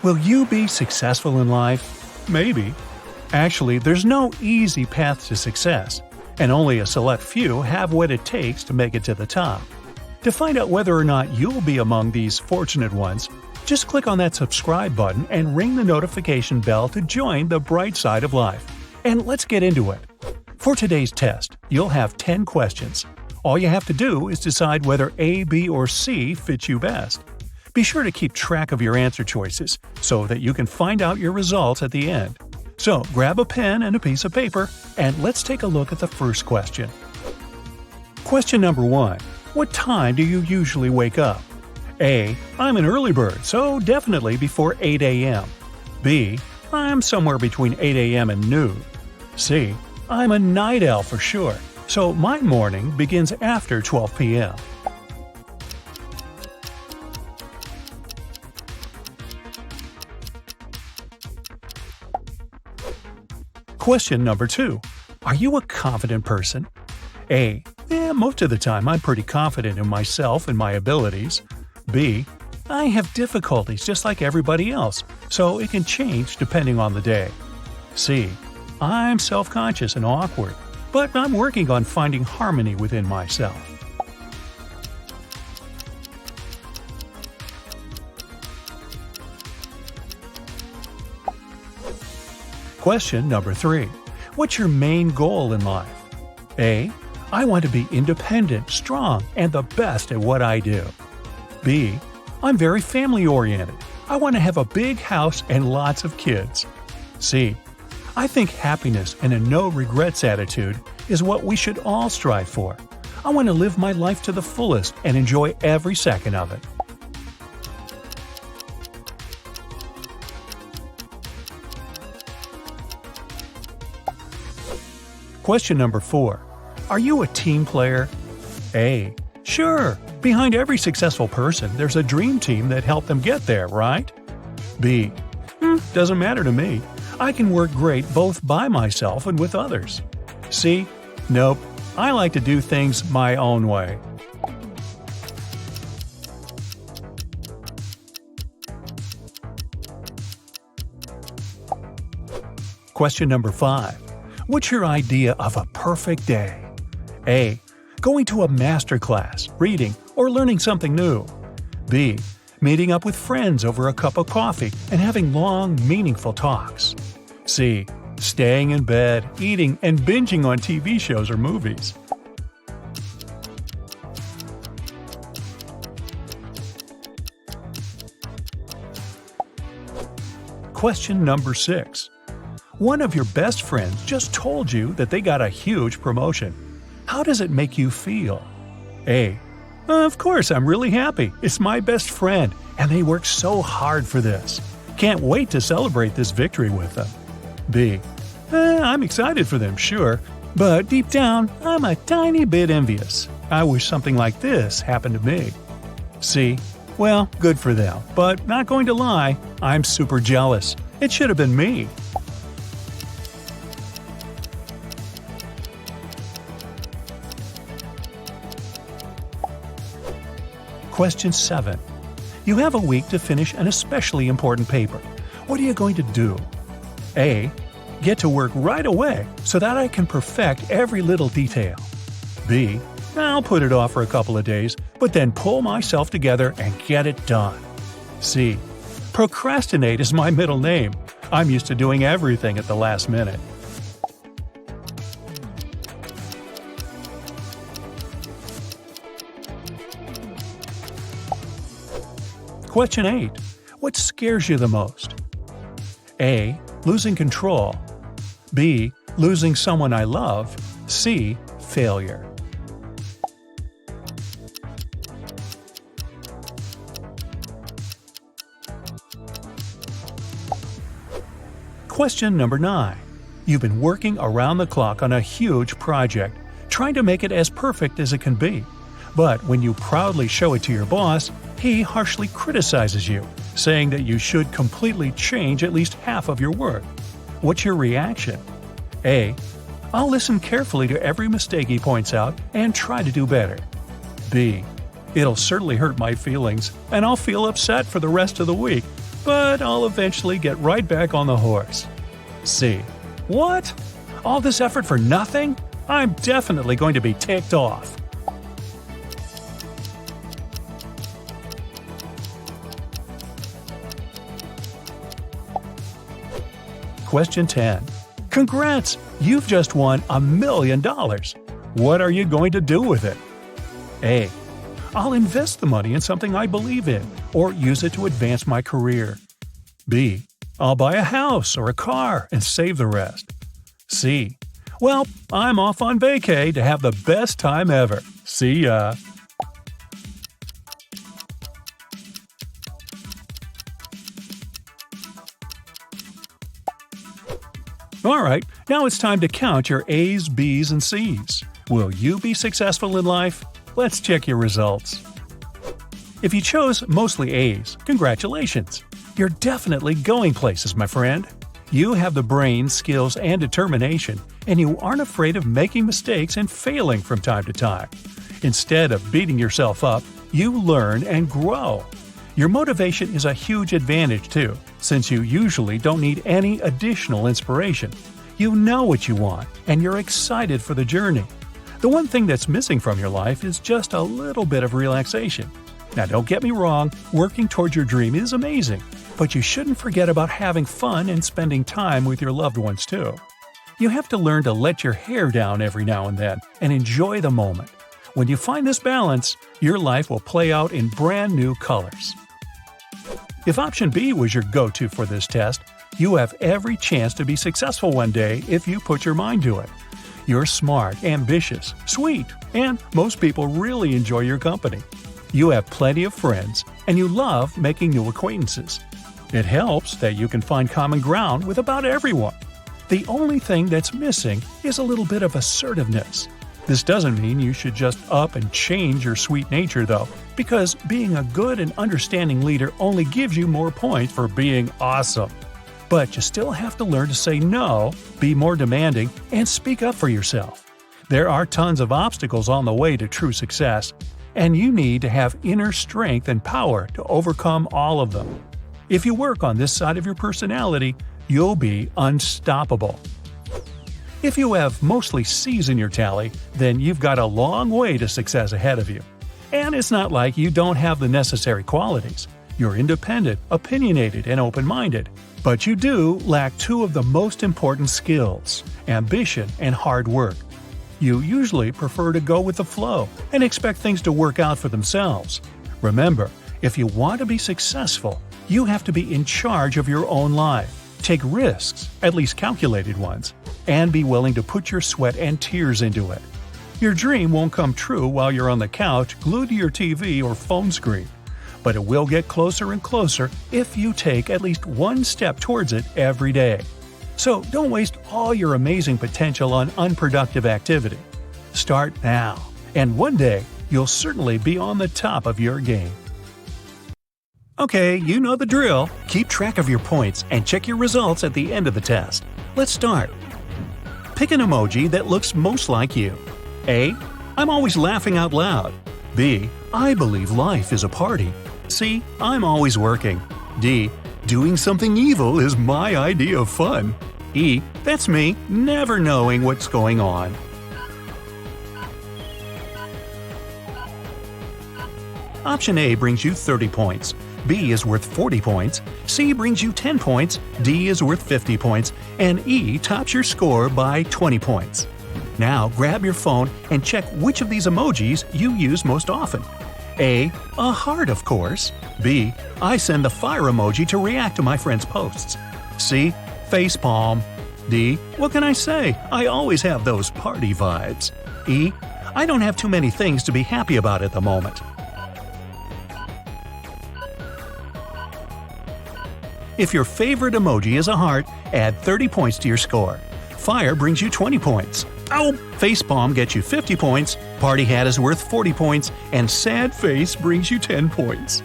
Will you be successful in life? Maybe. Actually, there's no easy path to success, and only a select few have what it takes to make it to the top. To find out whether or not you'll be among these fortunate ones, just click on that subscribe button and ring the notification bell to join the bright side of life. And let's get into it. For today's test, you'll have 10 questions. All you have to do is decide whether A, B, or C fits you best. Be sure to keep track of your answer choices so that you can find out your results at the end. So grab a pen and a piece of paper, and let's take a look at the first question. Question number 1. What time do you usually wake up? A. I'm an early bird, so definitely before 8 a.m. B. I'm somewhere between 8 a.m. and noon. C. I'm a night owl for sure, so my morning begins after 12 p.m. Question number 2. Are you a confident person? A. Most of the time I'm pretty confident in myself and my abilities. B. I have difficulties just like everybody else, so it can change depending on the day. C. I'm self-conscious and awkward, but I'm working on finding harmony within myself. Question number 3. What's your main goal in life? A. I want to be independent, strong, and the best at what I do. B. I'm very family-oriented. I want to have a big house and lots of kids. C. I think happiness and a no-regrets attitude is what we should all strive for. I want to live my life to the fullest and enjoy every second of it. Question number 4. Are you a team player? A. Sure. Behind every successful person, there's a dream team that helped them get there, right? B. Doesn't matter to me. I can work great both by myself and with others. C. Nope. I like to do things my own way. Question number 5. What's your idea of a perfect day? A. Going to a master class, reading, or learning something new. B. Meeting up with friends over a cup of coffee and having long, meaningful talks. C. Staying in bed, eating, and binging on TV shows or movies. Question number 6. One of your best friends just told you that they got a huge promotion. How does it make you feel? A. Of course, I'm really happy. It's my best friend, and they worked so hard for this. Can't wait to celebrate this victory with them. B. I'm excited for them, sure, but deep down, I'm a tiny bit envious. I wish something like this happened to me. C. Well, good for them, but not going to lie, I'm super jealous. It should have been me. Question 7. You have a week to finish an especially important paper. What are you going to do? A. Get to work right away so that I can perfect every little detail. B. I'll put it off for a couple of days, but then pull myself together and get it done. C. Procrastinate is my middle name. I'm used to doing everything at the last minute. Question 8. What scares you the most? A. Losing control. B. Losing someone I love. C. Failure. Question number 9. You've been working around the clock on a huge project, trying to make it as perfect as it can be. But when you proudly show it to your boss, he harshly criticizes you, saying that you should completely change at least half of your work. What's your reaction? A. I'll listen carefully to every mistake he points out and try to do better. B. It'll certainly hurt my feelings, and I'll feel upset for the rest of the week. but I'll eventually get right back on the horse. C. What? All this effort for nothing? I'm definitely going to be ticked off. Question 10. Congrats! You've just won $1 million. What are you going to do with it? A. I'll invest the money in something I believe in, or use it to advance my career. B. I'll buy a house or a car and save the rest. C. Well, I'm off on vacay to have the best time ever. See ya! Alright, now it's time to count your A's, B's, and C's. Will you be successful in life? Let's check your results. If you chose mostly A's, congratulations! You're definitely going places, my friend. You have the brains, skills, and determination, and you aren't afraid of making mistakes and failing from time to time. Instead of beating yourself up, you learn and grow. Your motivation is a huge advantage too, since you usually don't need any additional inspiration. You know what you want, and you're excited for the journey. The one thing that's missing from your life is just a little bit of relaxation. Now don't get me wrong, working towards your dream is amazing, but you shouldn't forget about having fun and spending time with your loved ones too. You have to learn to let your hair down every now and then and enjoy the moment. When you find this balance, your life will play out in brand new colors. If option B was your go-to for this test, you have every chance to be successful one day if you put your mind to it. You're smart, ambitious, sweet, and most people really enjoy your company. You have plenty of friends, and you love making new acquaintances. It helps that you can find common ground with about everyone. The only thing that's missing is a little bit of assertiveness. This doesn't mean you should just up and change your sweet nature though, because being a good and understanding leader only gives you more points for being awesome. But you still have to learn to say no, be more demanding, and speak up for yourself. There are tons of obstacles on the way to true success, and you need to have inner strength and power to overcome all of them. If you work on this side of your personality, you'll be unstoppable. If you have mostly C's in your tally, then you've got a long way to success ahead of you. And it's not like you don't have the necessary qualities. You're independent, opinionated, and open-minded. But you do lack two of the most important skills: ambition and hard work. You usually prefer to go with the flow and expect things to work out for themselves. Remember, if you want to be successful, you have to be in charge of your own life. Take risks, at least calculated ones, and be willing to put your sweat and tears into it. Your dream won't come true while you're on the couch glued to your TV or phone screen, but it will get closer and closer if you take at least one step towards it every day. So don't waste all your amazing potential on unproductive activity. Start now, and one day you'll certainly be on the top of your game. Okay, you know the drill. Keep track of your points and check your results at the end of the test. Let's start. Pick an emoji that looks most like you. A. I'm always laughing out loud. B. I believe life is a party. C. I'm always working. D. Doing something evil is my idea of fun. E. That's me, never knowing what's going on. Option A brings you 30 points. B is worth 40 points, C brings you 10 points, D is worth 50 points, and E tops your score by 20 points. Now grab your phone and check which of these emojis you use most often. A heart, of course. B, I send the fire emoji to react to my friends' posts. C, facepalm. D, what can I say? I always have those party vibes. E, I don't have too many things to be happy about at the moment. If your favorite emoji is a heart, add 30 points to your score. Fire brings you 20 points. Facepalm gets you 50 points, party hat is worth 40 points, and sad face brings you 10 points.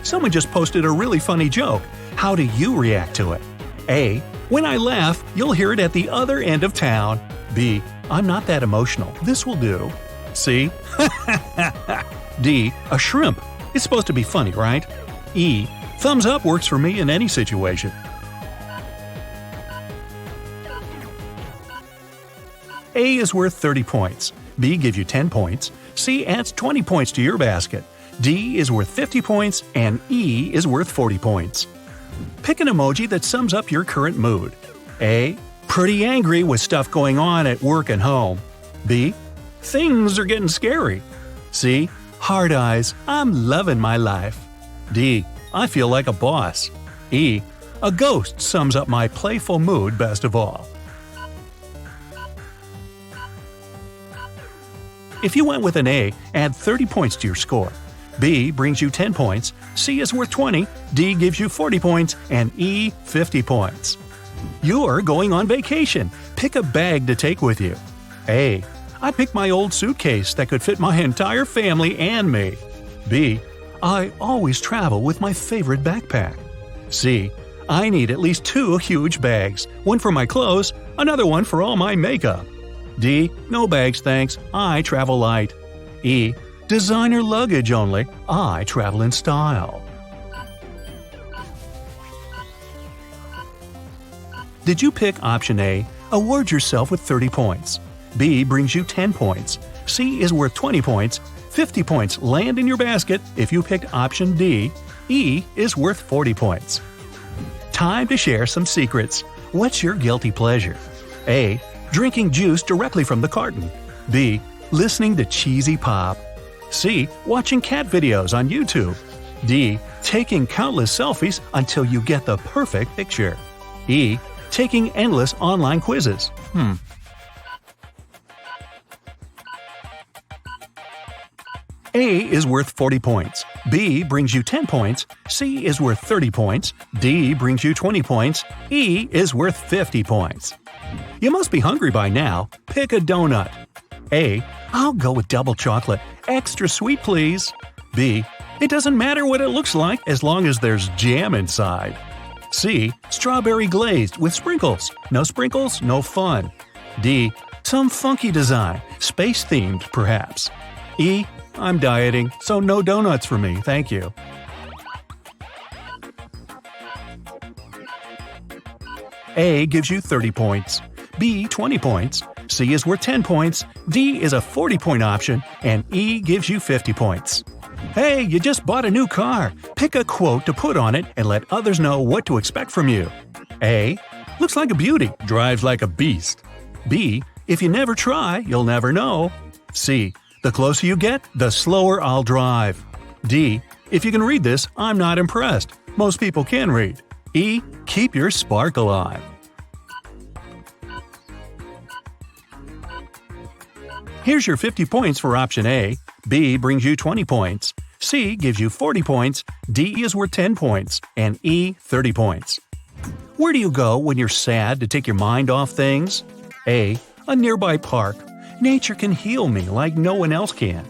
Someone just posted a really funny joke. How do you react to it? A. When I laugh, you'll hear it at the other end of town. B. I'm not that emotional. This will do. C. D. A shrimp. It's supposed to be funny, right? E. Thumbs up works for me in any situation. A is worth 30 points. B gives you 10 points. C adds 20 points to your basket. D is worth 50 points, and E is worth 40 points. Pick an emoji that sums up your current mood. A. Pretty angry with stuff going on at work and home. B. Things are getting scary. C. Hard eyes. I'm loving my life. D. I feel like a boss. E. A ghost sums up my playful mood best of all. If you went with an A, add 30 points to your score. B brings you 10 points, C is worth 20, D gives you 40 points, and E 50 points. You're going on vacation. Pick a bag to take with you. A. I picked my old suitcase that could fit my entire family and me. B. I always travel with my favorite backpack. C. I need at least 2 huge bags, one for my clothes, another one for all my makeup. D. No bags thanks, I travel light. E. Designer luggage only, I travel in style. Did you pick option A? Award yourself with 30 points. B brings you 10 points. C is worth 20 points. 50 points land in your basket if you picked option D. E is worth 40 points. Time to share some secrets. What's your guilty pleasure? A. Drinking juice directly from the carton. B. Listening to cheesy pop. C. Watching cat videos on YouTube. D. Taking countless selfies until you get the perfect picture. E. Taking endless online quizzes. A is worth 40 points. B brings you 10 points. C is worth 30 points. D brings you 20 points. E is worth 50 points. You must be hungry by now. Pick a donut. A. I'll go with double chocolate. Extra sweet, please. B. It doesn't matter what it looks like as long as there's jam inside. C. Strawberry glazed with sprinkles. No sprinkles, no fun. D. Some funky design. Space-themed, perhaps. E. I'm dieting, so no donuts for me, thank you. A gives you 30 points. B 20 points. C is worth 10 points. D is a 40-point option. And E gives you 50 points. Hey, you just bought a new car. Pick a quote to put on it and let others know what to expect from you. A. Looks like a beauty, drives like a beast. B. If you never try, you'll never know. C. The closer you get, the slower I'll drive. D. If you can read this, I'm not impressed. Most people can read. E. Keep your spark alive. Here's your 50 points for option A. B brings you 20 points. C gives you 40 points. D is worth 10 points. And E 30 points. Where do you go when you're sad to take your mind off things? A. A nearby park. Nature can heal me like no one else can.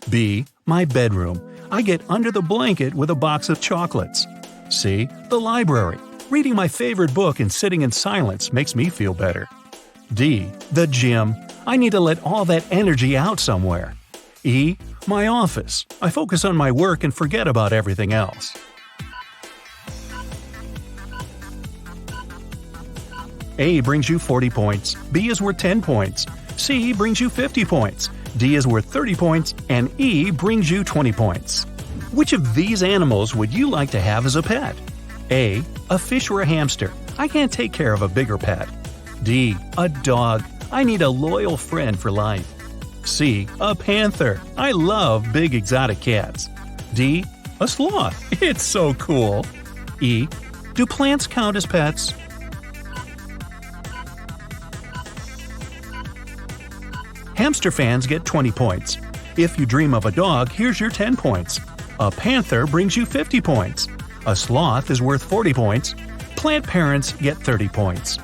B. My bedroom. I get under the blanket with a box of chocolates. C. The library. Reading my favorite book and sitting in silence makes me feel better. D. The gym. I need to let all that energy out somewhere. E. My office. I focus on my work and forget about everything else. A brings you 40 points. B is worth 10 points. C brings you 50 points. D is worth 30 points. And E brings you 20 points. Which of these animals would you like to have as a pet? A. A fish or a hamster. I can't take care of a bigger pet. D. A dog. I need a loyal friend for life. C. A panther. I love big exotic cats. D. A sloth. It's so cool. E. Do plants count as pets? Hamster fans get 20 points. If you dream of a dog, here's your 10 points. A panther brings you 50 points. A sloth is worth 40 points. Plant parents get 30 points.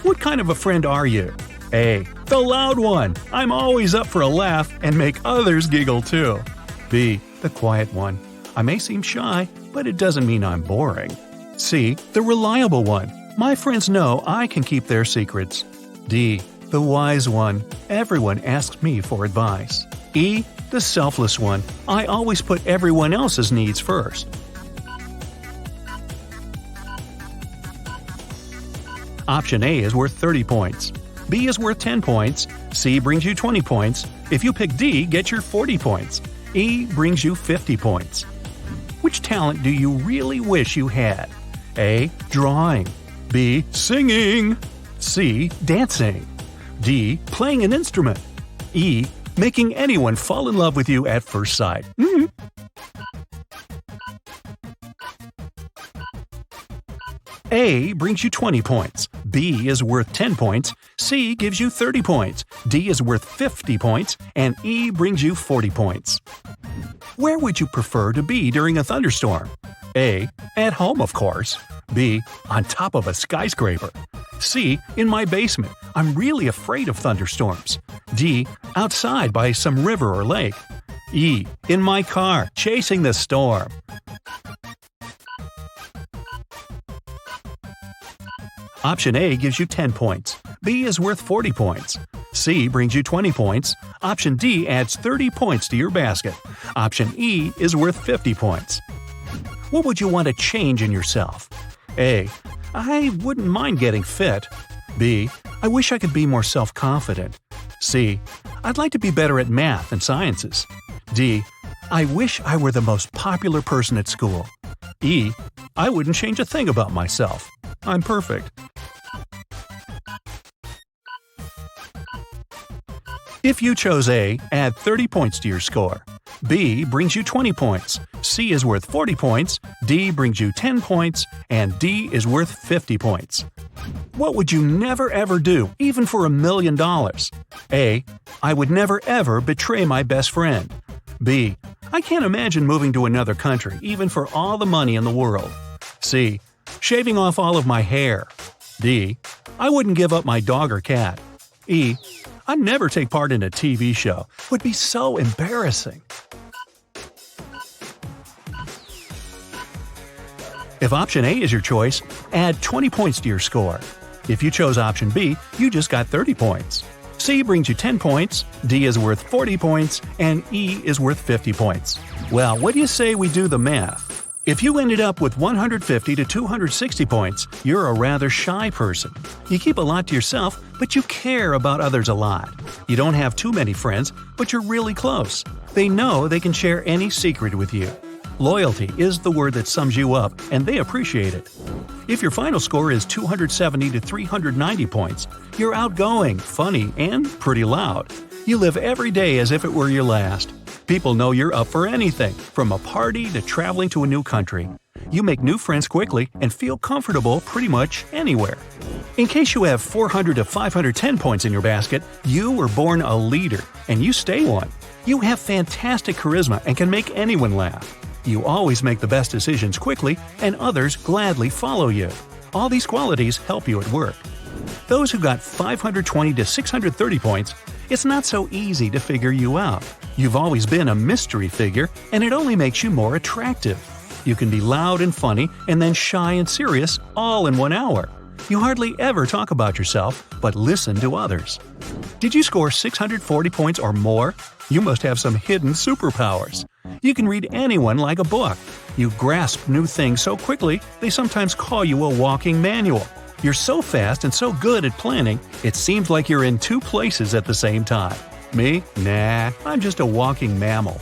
What kind of a friend are you? A. The loud one. I'm always up for a laugh and make others giggle too. B. The quiet one. I may seem shy, but it doesn't mean I'm boring. C. The reliable one. My friends know I can keep their secrets. D. The wise one. Everyone asks me for advice. E. The selfless one. I always put everyone else's needs first. Option A is worth 30 points. B is worth 10 points. C brings you 20 points. If you pick D, get your 40 points. E brings you 50 points. Which talent do you really wish you had? A. Drawing. B. Singing. C. Dancing. D. Playing an instrument. E. Making anyone fall in love with you at first sight. A brings you 20 points, B is worth 10 points, C gives you 30 points, D is worth 50 points, and E brings you 40 points. Where would you prefer to be during a thunderstorm? A. At home, of course. B. On top of a skyscraper. C. In my basement. I'm really afraid of thunderstorms. D. Outside by some river or lake. E. In my car, chasing the storm. Option A gives you 10 points. B is worth 40 points. C brings you 20 points. Option D adds 30 points to your basket. Option E is worth 50 points. What would you want to change in yourself? A. I wouldn't mind getting fit. B. I wish I could be more self-confident. C. I'd like to be better at math and sciences. D. I wish I were the most popular person at school. E. I wouldn't change a thing about myself. I'm perfect. If you chose A, add 30 points to your score. B brings you 20 points. C is worth 40 points. D brings you 10 points. And D is worth 50 points. What would you never ever do, even for $1 million? A. I would never ever betray my best friend. B. I can't imagine moving to another country, even for all the money in the world. C. Shaving off all of my hair. D. I wouldn't give up my dog or cat. E. I'd never take part in a TV show. Would be so embarrassing. If option A is your choice, add 20 points to your score. If you chose option B, you just got 30 points. C brings you 10 points, D is worth 40 points, and E is worth 50 points. Well, what do you say we do the math? If you ended up with 150 to 260 points, you're a rather shy person. You keep a lot to yourself, but you care about others a lot. You don't have too many friends, but you're really close. They know they can share any secret with you. Loyalty is the word that sums you up, and they appreciate it. If your final score is 270 to 390 points, you're outgoing, funny, and pretty loud. You live every day as if it were your last. People know you're up for anything, from a party to traveling to a new country. You make new friends quickly and feel comfortable pretty much anywhere. In case you have 400 to 510 points in your basket, you were born a leader, and you stay one. You have fantastic charisma and can make anyone laugh. You always make the best decisions quickly, and others gladly follow you. All these qualities help you at work. Those who got 520 to 630 points, it's not so easy to figure you out. You've always been a mystery figure, and it only makes you more attractive. You can be loud and funny, and then shy and serious, all in 1 hour. You hardly ever talk about yourself, but listen to others. Did you score 640 points or more? You must have some hidden superpowers. You can read anyone like a book. You grasp new things so quickly, they sometimes call you a walking manual. You're so fast and so good at planning, it seems like you're in two places at the same time. Me? Nah, I'm just a walking mammal.